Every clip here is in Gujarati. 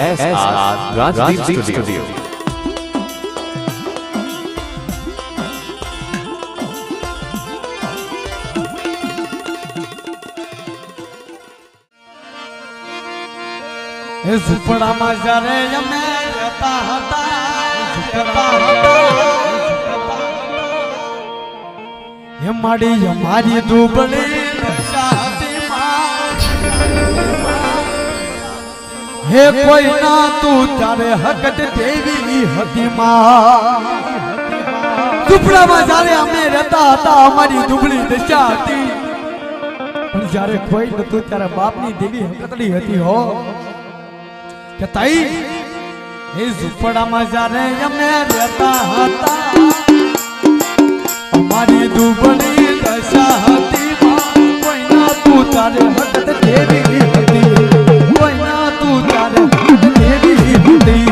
SR Rajdeep Studio. ઝૂંપડામાં જ્યારે અમે રહેતા હતા એ માડી અમારી દુબળી દશા હતી હે કોઈ ના તું ત્યારે હકત દેવી હતી માં ઝૂંપડામાં જ્યારે અમે રહેતા હતા અમારી દુબળી દશા હતી પણ જ્યારે કોઈ નતું ત્યારે બાપની દેવી હકતડી હતી હો કે તાઈ એ ઝૂંપડામાં જ્યારે અમે રહેતા હતા અમારી દુબળી દશા હતી કોઈના તું તારે હકત દેવી હતી કોઈના તું તારે હકત દેવી હતી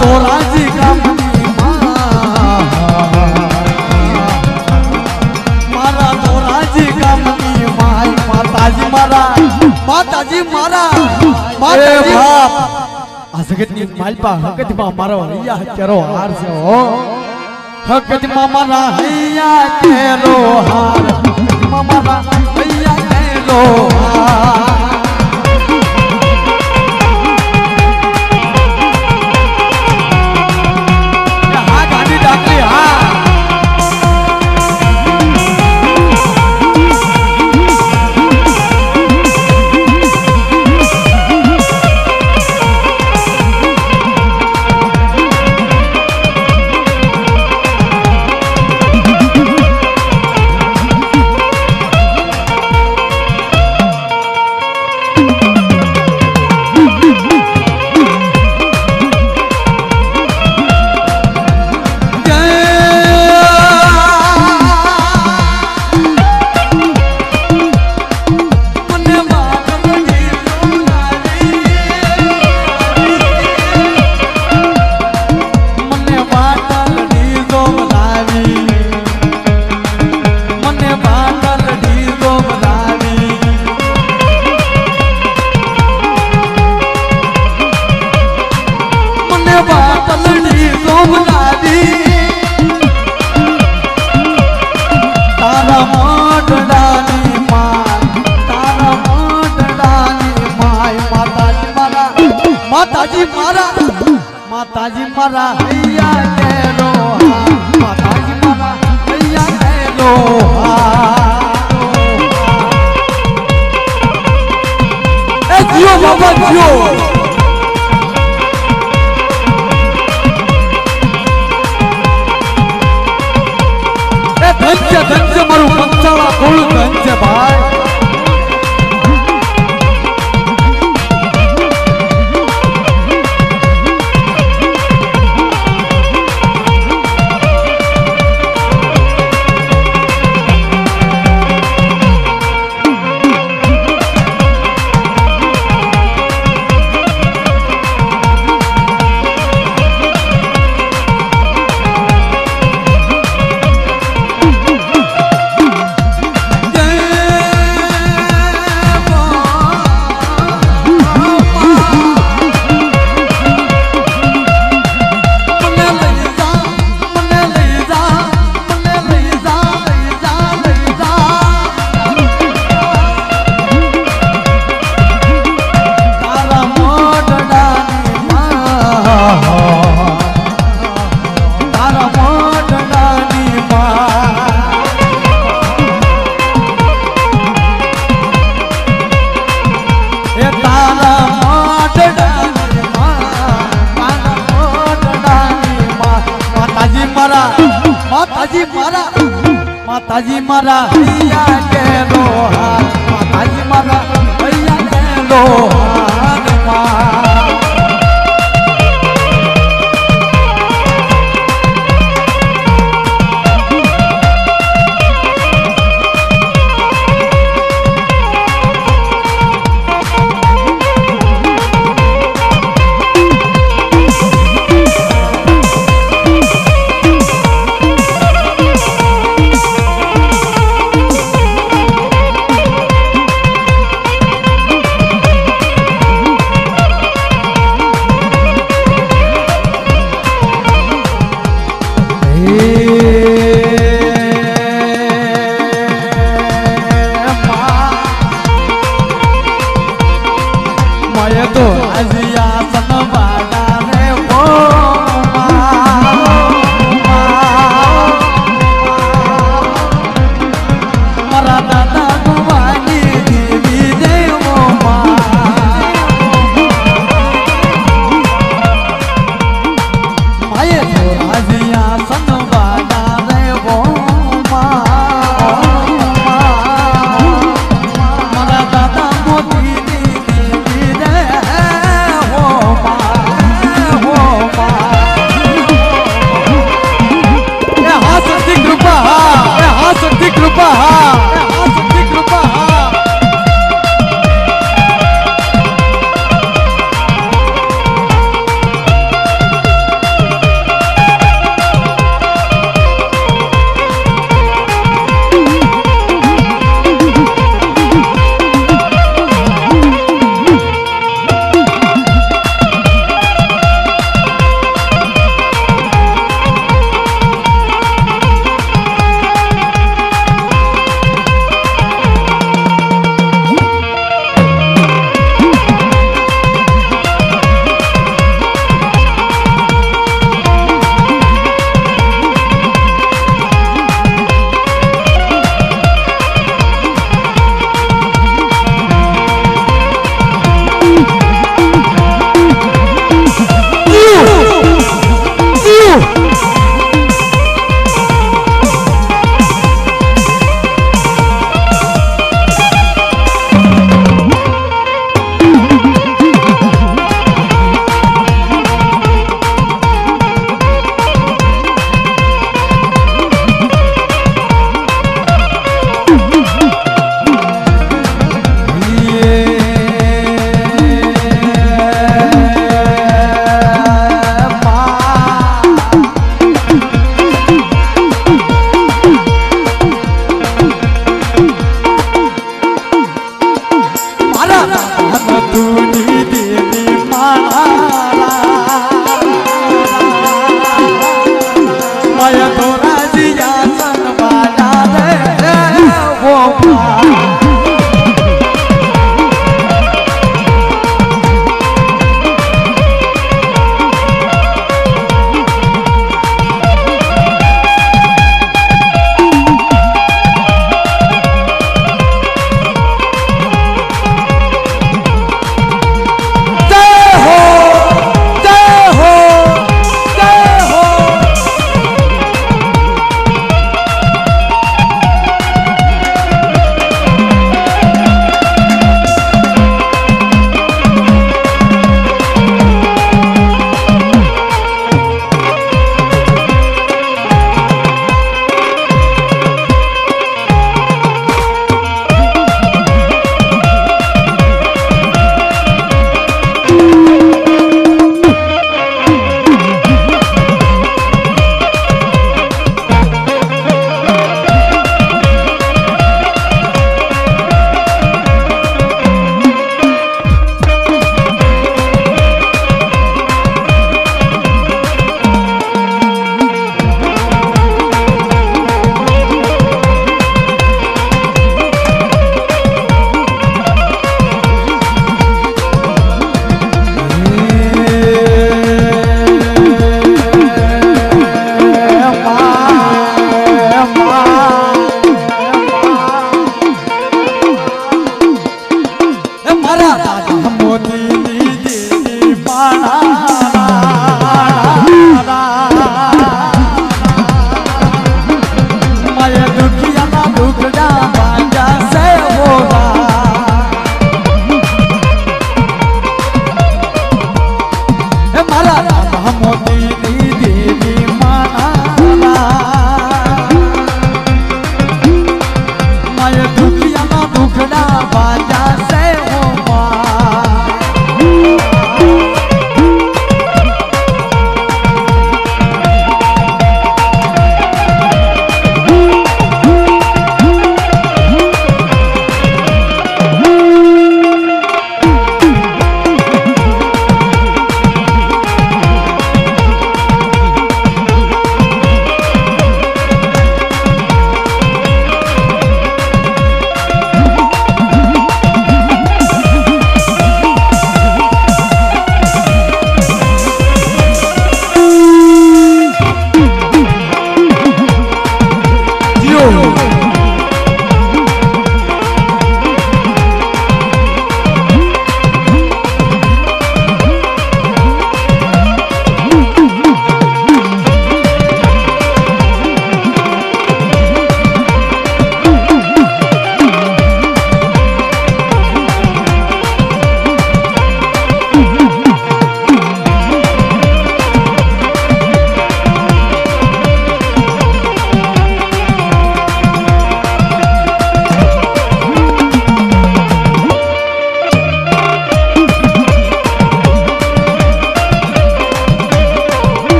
ધોરાજી ગામની મારા ધોરાજી ગામની માતાજી મારા માતાજી બાપ આ જગતની માલપા હકતમાં મારો હૈયા કેરો હાર છે હો હકતમાં મારા હૈયા કેરો હાર હકતમાં મારા હૈયા કેરો હાર માતાજી મારા હૈયા કેરો માતાજી મારા હૈયા કેરો એ જીઓ બાબા જીઓ એ ધન છે મારું પંચાળા કોળું ધન છે ભાઈ માતાજી મારા હૈયા કેરો હાર માતાજી મારા હૈયા કેરો હાર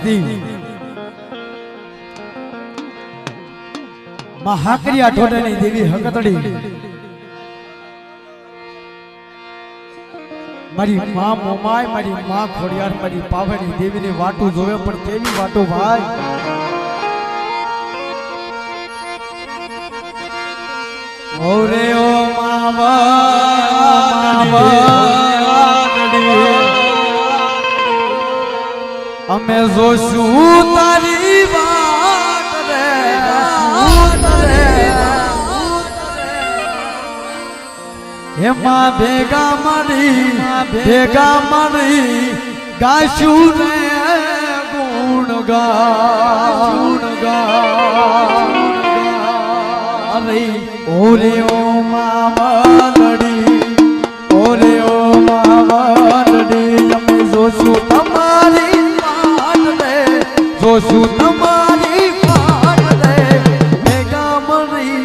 હતી માં હાકરિયા ઢોઢાની દેવી હકતડી મારી માં મોમાય મારી માં ખોડિયાર મારી પાવડી દેવીની વાટું જોવે પણ કેવી વાટું ભાઈ ઓરે ઓ અમે જોશું તારી વાત રે એમાં ભેગા મળી ગાશું રે ગુણ અરે ઓરે ઓ માવલડી ઓરે ઓ માવલડી અમે જોશું તમારી વાત રે જોશું તમારી વાત રે ભેગા મળી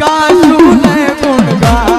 ગાશું રે ગુણગાન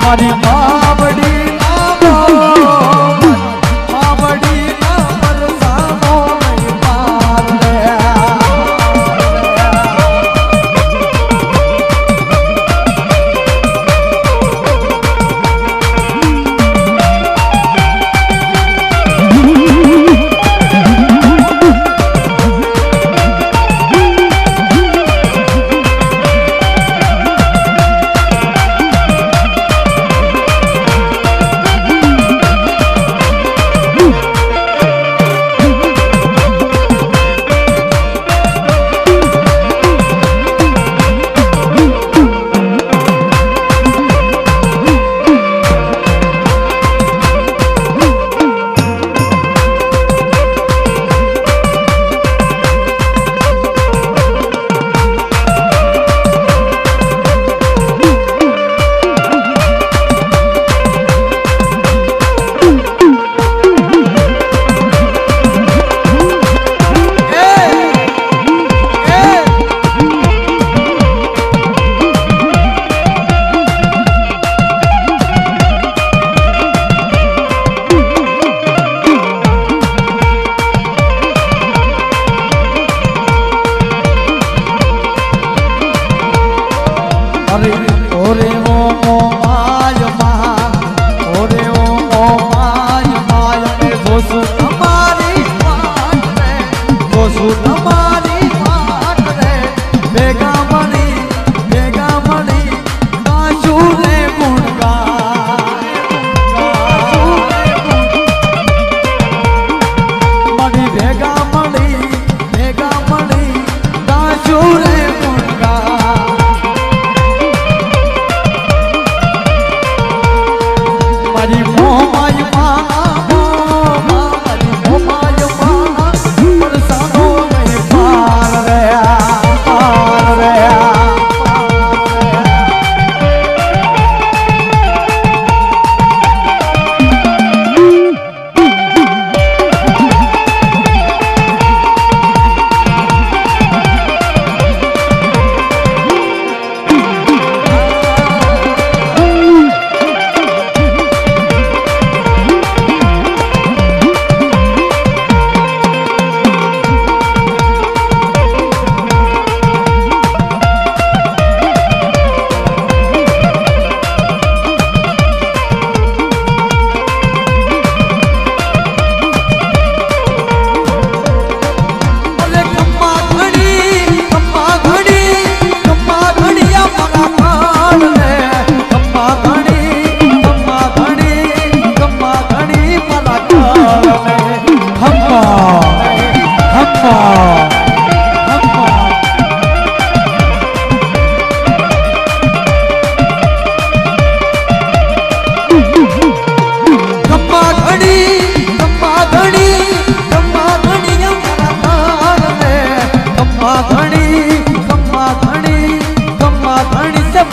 મારી પાવડી પાવડી પરસાનો પાર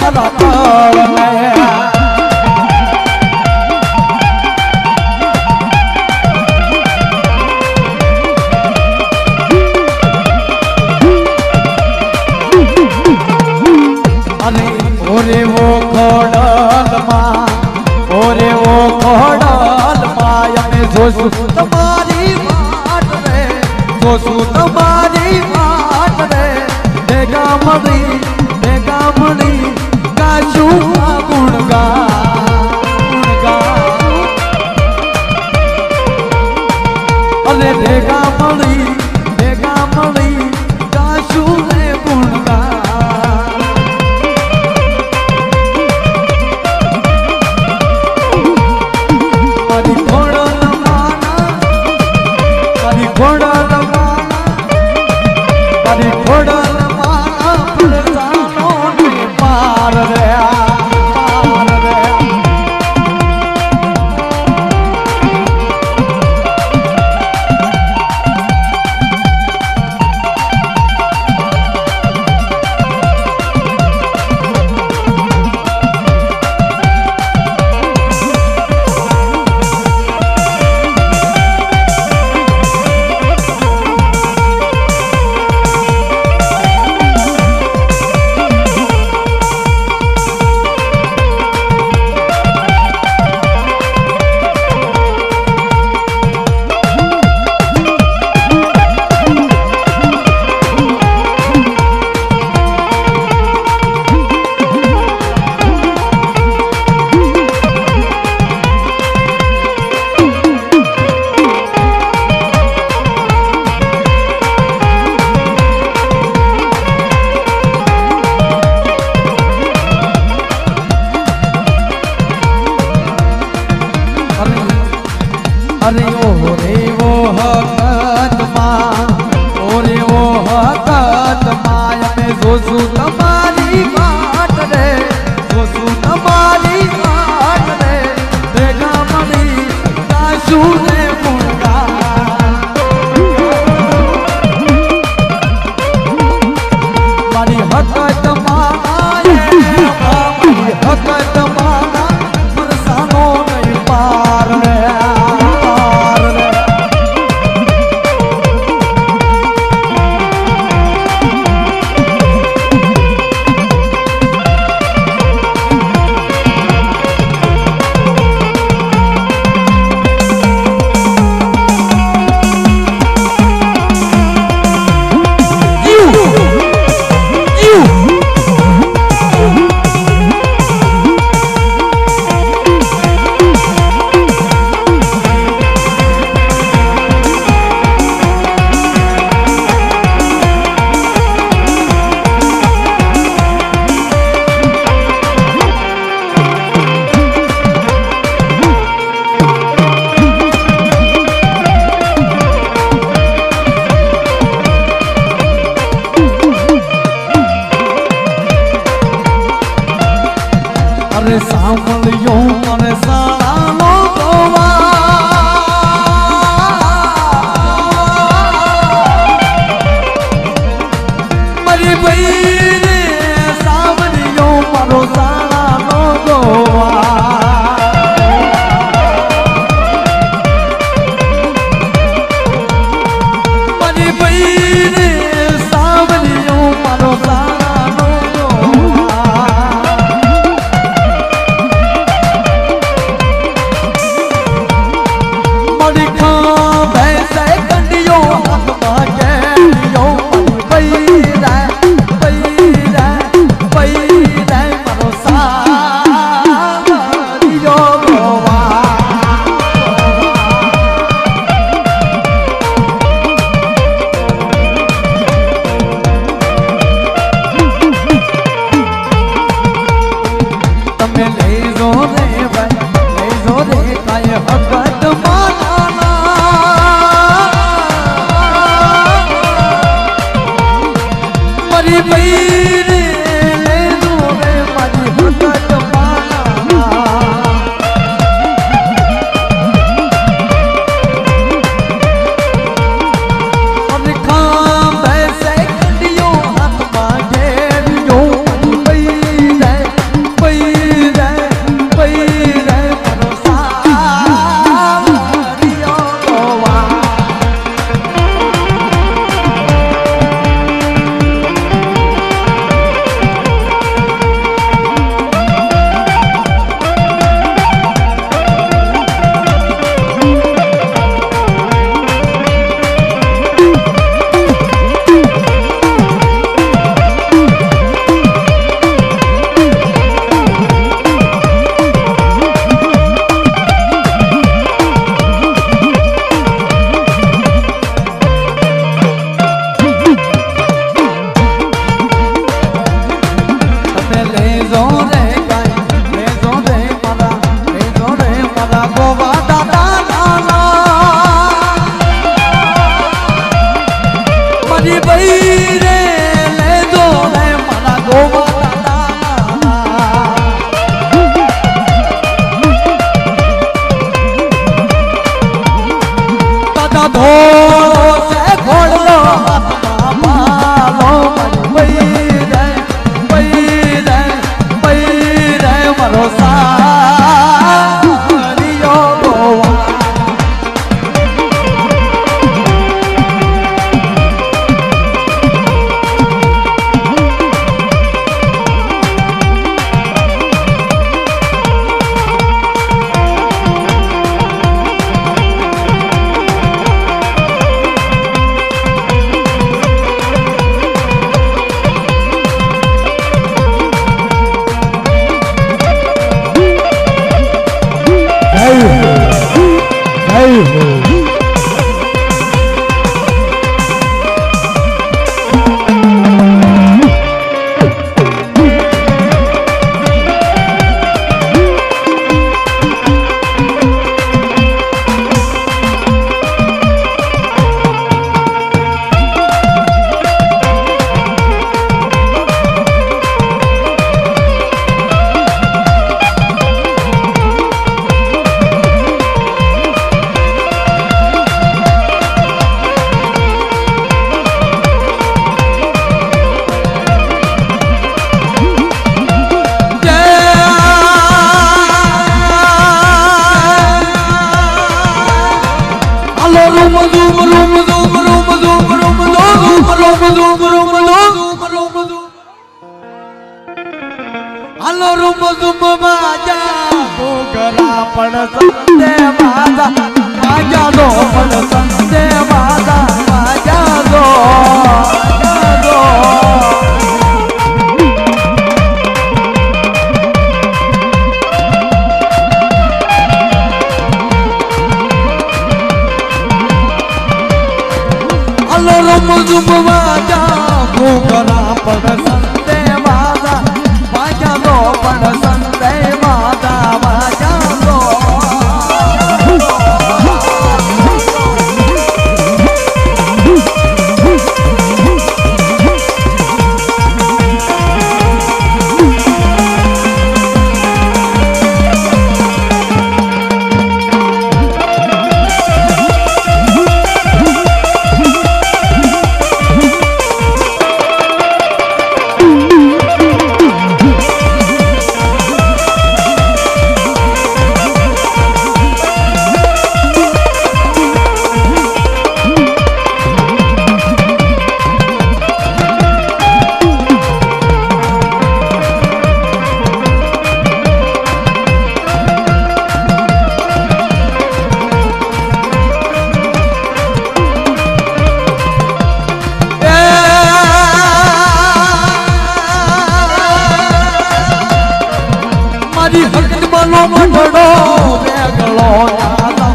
મારા તળને અને ઓરે વો ખોડલમાં ઓરે વો ખોડલમાં અમે જોશું તમારી વાટ રે જોશું તમારી વાટ રે ભેગા મળી ગાશું આ ગુણગાન અને ભેગા મળી ગાશું રે ગુણગાન મારી ખોડલ માના ફરસાનો ને પાર રે અરે ઓ રે વો હકતમાં ઓરે વો હકતમાં અમે જોશું તમારી વાટ રે જોશું તમારી વાટ રે ભેગા મળી ગાશું રે ગુણગાન મારી હકતમાં મારી હકતમાં ફરસાનો નહીં પાર રે જય હો હાલો રૂમ ઝુમ બાજા ગોગરા પણ સંતે બાજા બાજા દો પણ સંતે બાજા બાજા દો હાલો રૂમ ઝુમ બાજા ગોગરા પણ સંતે બાજા બાજા દો પણ સંતે બાજા બાજા દો મારી હકત બનો મઢડો વેગળો યાદા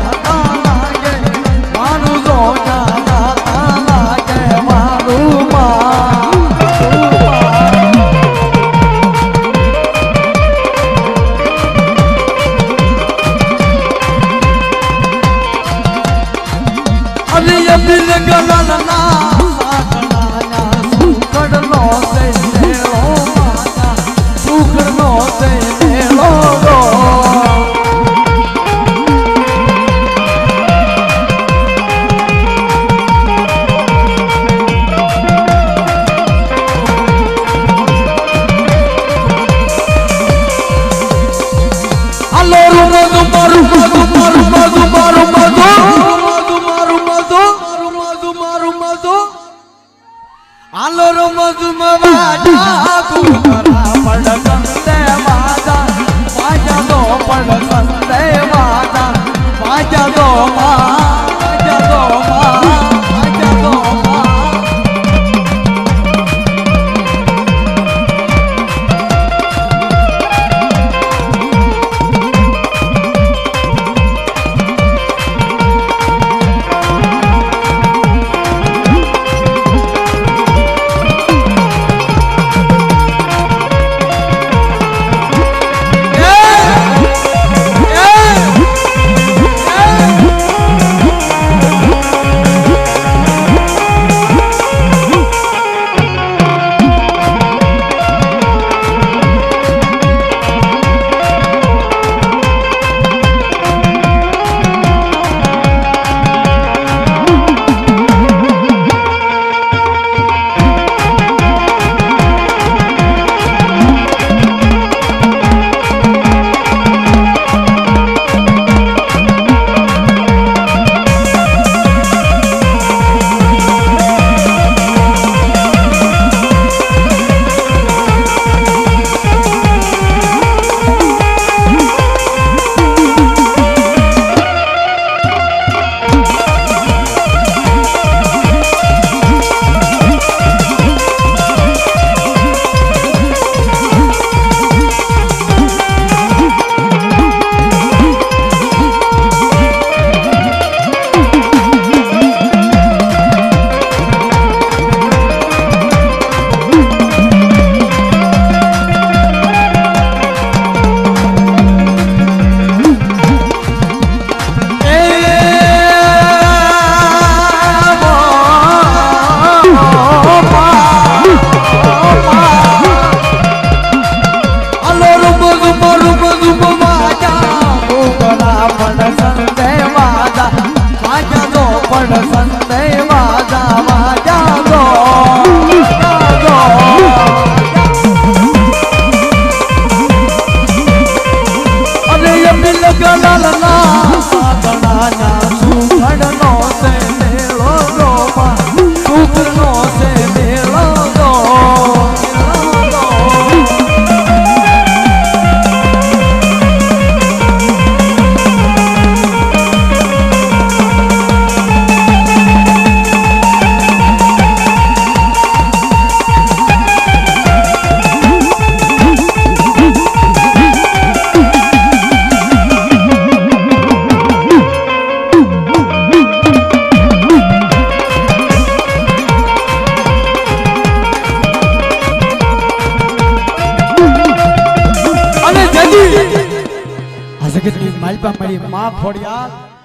લાગે મારું જો યાદા લાગે મારું અરે અબિલ ગલના સાગણા સુકડનો સે લેળો માતા સુકડનો સે હાલો રૂમ ઝુમ બાજા ગોગરા પણ સંતે બાજા બાજા દો પણ સંતે બાજા બાજા દો બાજા દો બાજા દો પણ સંતે વાજા વાજા ગો અરે મિલ ગલાલના ગણાના સુખડનો સે મેળો ગો સુખનો સે મેળો ગો આ જગતની માલપા મારી માં ખોડિયા